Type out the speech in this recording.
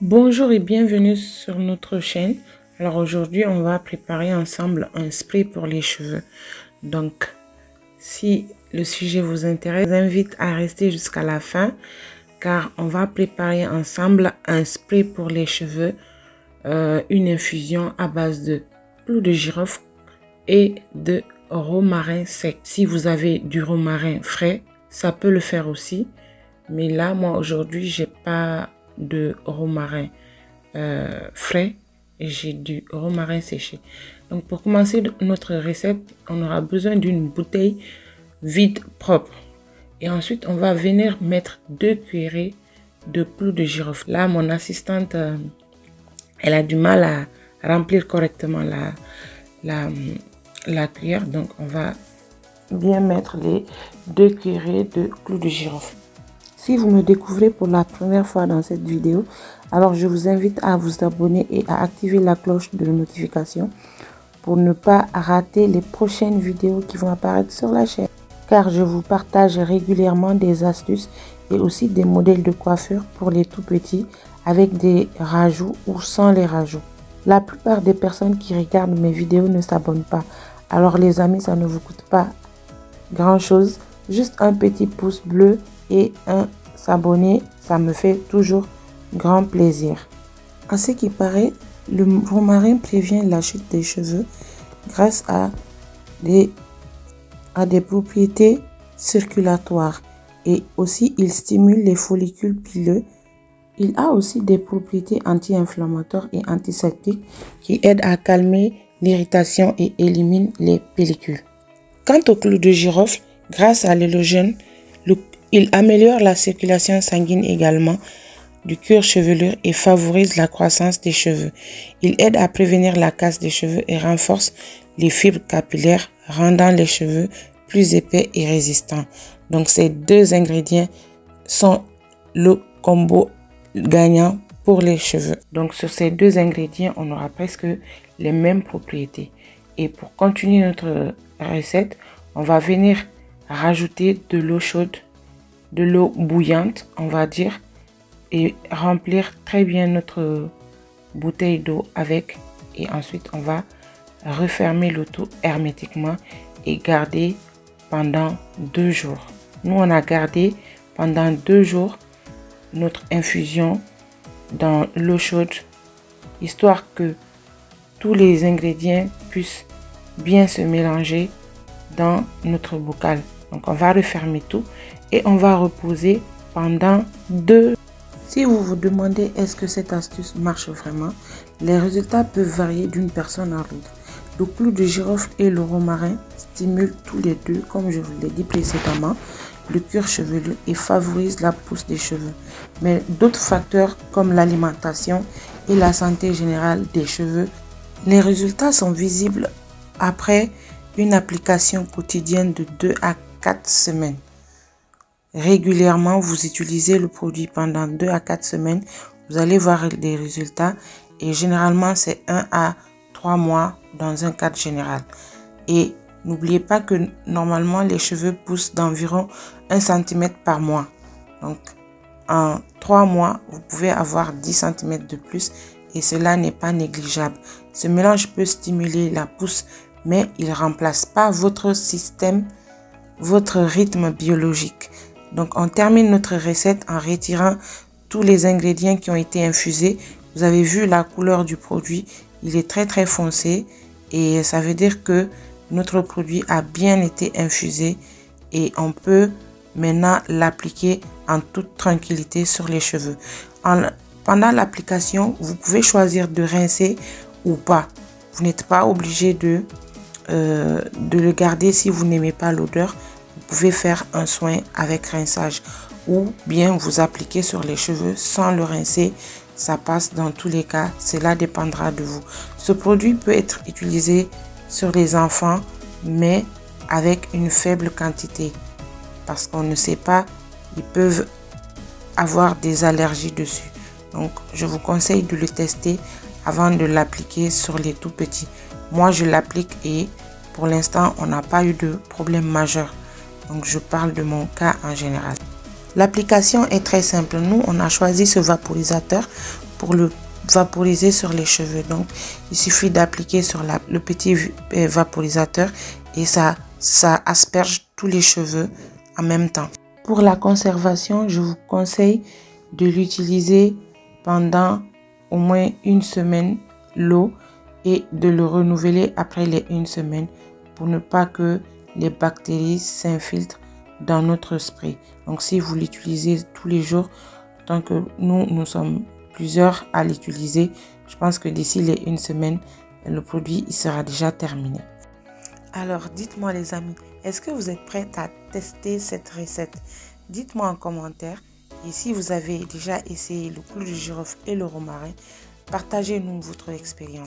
Bonjour et bienvenue sur notre chaîne. Alors aujourd'hui, on va préparer ensemble un spray pour les cheveux. Donc, si le sujet vous intéresse, je vous invite à rester jusqu'à la fin car on va préparer ensemble un spray pour les cheveux, une infusion à base de clou de girofle et de romarin sec. Si vous avez du romarin frais, ça peut le faire aussi. Mais là, moi aujourd'hui, j'ai pas de romarin frais et j'ai du romarin séché. Donc pour commencer notre recette, on aura besoin d'une bouteille vide propre. Et ensuite, on va venir mettre 2 cuillerées de clou de girofle. Là, mon assistante, elle a du mal à remplir correctement la cuillère. Donc, on va bien mettre les 2 cuillerées de clou de girofle. Si vous me découvrez pour la première fois dans cette vidéo, alors je vous invite à vous abonner et à activer la cloche de notification pour ne pas rater les prochaines vidéos qui vont apparaître sur la chaîne. Car je vous partage régulièrement des astuces et aussi des modèles de coiffure pour les tout petits avec des rajouts ou sans les rajouts. La plupart des personnes qui regardent mes vidéos ne s'abonnent pas. Alors les amis, ça ne vous coûte pas grand chose, juste un petit pouce bleu et un s'abonner, ça me fait toujours grand plaisir. À ce qui paraît, le romarin prévient la chute des cheveux grâce à des propriétés circulatoires et aussi il stimule les follicules pileux. Il a aussi des propriétés anti-inflammatoires et antiseptiques qui aident à calmer l'irritation et éliminent les pellicules. Quant au clou de girofle, grâce à l'hélogène, il améliore la circulation sanguine également du cuir chevelu et favorise la croissance des cheveux. Il aide à prévenir la casse des cheveux et renforce les fibres capillaires, rendant les cheveux plus épais et résistants. Donc ces deux ingrédients sont le combo gagnant pour les cheveux. Donc sur ces deux ingrédients, on aura presque les mêmes propriétés. Et pour continuer notre recette, on va venir rajouter de l'eau chaude, de l'eau bouillante, on va dire, et remplir très bien notre bouteille d'eau avec. Et ensuite, on va refermer le tout hermétiquement et garder pendant 2 jours. Nous, on a gardé pendant 2 jours notre infusion dans l'eau chaude, histoire que tous les ingrédients puissent bien se mélanger dans notre bocal. Donc on va refermer tout et on va reposer pendant 2. Si vous vous demandez est-ce que cette astuce marche vraiment, les résultats peuvent varier d'une personne à l'autre. Le clou de girofle et le romarin stimulent tous les deux, comme je vous l'ai dit précédemment, le cuir chevelu et favorisent la pousse des cheveux. Mais d'autres facteurs comme l'alimentation et la santé générale des cheveux, les résultats sont visibles après une application quotidienne de 2 à 4 semaines. Régulièrement, vous utilisez le produit pendant 2 à 4 semaines, vous allez voir des résultats et généralement c'est 1 à 3 mois dans un cadre général. Et n'oubliez pas que normalement les cheveux poussent d'environ 1 cm par mois. Donc en 3 mois, vous pouvez avoir 10 cm de plus et cela n'est pas négligeable. Ce mélange peut stimuler la pousse, mais il ne remplace pas votre système, votre rythme biologique. Donc on termine notre recette en retirant tous les ingrédients qui ont été infusés. Vous avez vu la couleur du produit, il est très foncé et ça veut dire que notre produit a bien été infusé et on peut maintenant l'appliquer en toute tranquillité sur les cheveux. Pendant l'application, vous pouvez choisir de rincer ou pas. Vous n'êtes pas obligé de le garder si vous n'aimez pas l'odeur. Vous pouvez faire un soin avec rinçage ou bien vous appliquer sur les cheveux sans le rincer. Ça passe dans tous les cas, cela dépendra de vous. Ce produit peut être utilisé sur les enfants, mais avec une faible quantité. Parce qu'on ne sait pas, ils peuvent avoir des allergies dessus. Donc, je vous conseille de le tester avant de l'appliquer sur les tout petits. Moi, je l'applique et pour l'instant, on n'a pas eu de problème majeur. Donc, je parle de mon cas en général. L'application est très simple. Nous, on a choisi ce vaporisateur pour le vaporiser sur les cheveux. Donc il suffit d'appliquer sur le petit vaporisateur et ça asperge tous les cheveux en même temps. Pour la conservation, je vous conseille de l'utiliser pendant au moins une semaine, l'eau, et de le renouveler après les une semaine pour ne pas que les bactéries s'infiltrent dans notre spray. Donc si vous l'utilisez tous les jours, tant que nous sommes plusieurs à l'utiliser, je pense que d'ici les une semaine, le produit il sera déjà terminé. Alors dites-moi les amis, est-ce que vous êtes prêts à tester cette recette? Dites-moi en commentaire. Et si vous avez déjà essayé le clou de girofle et le romarin, partagez-nous votre expérience.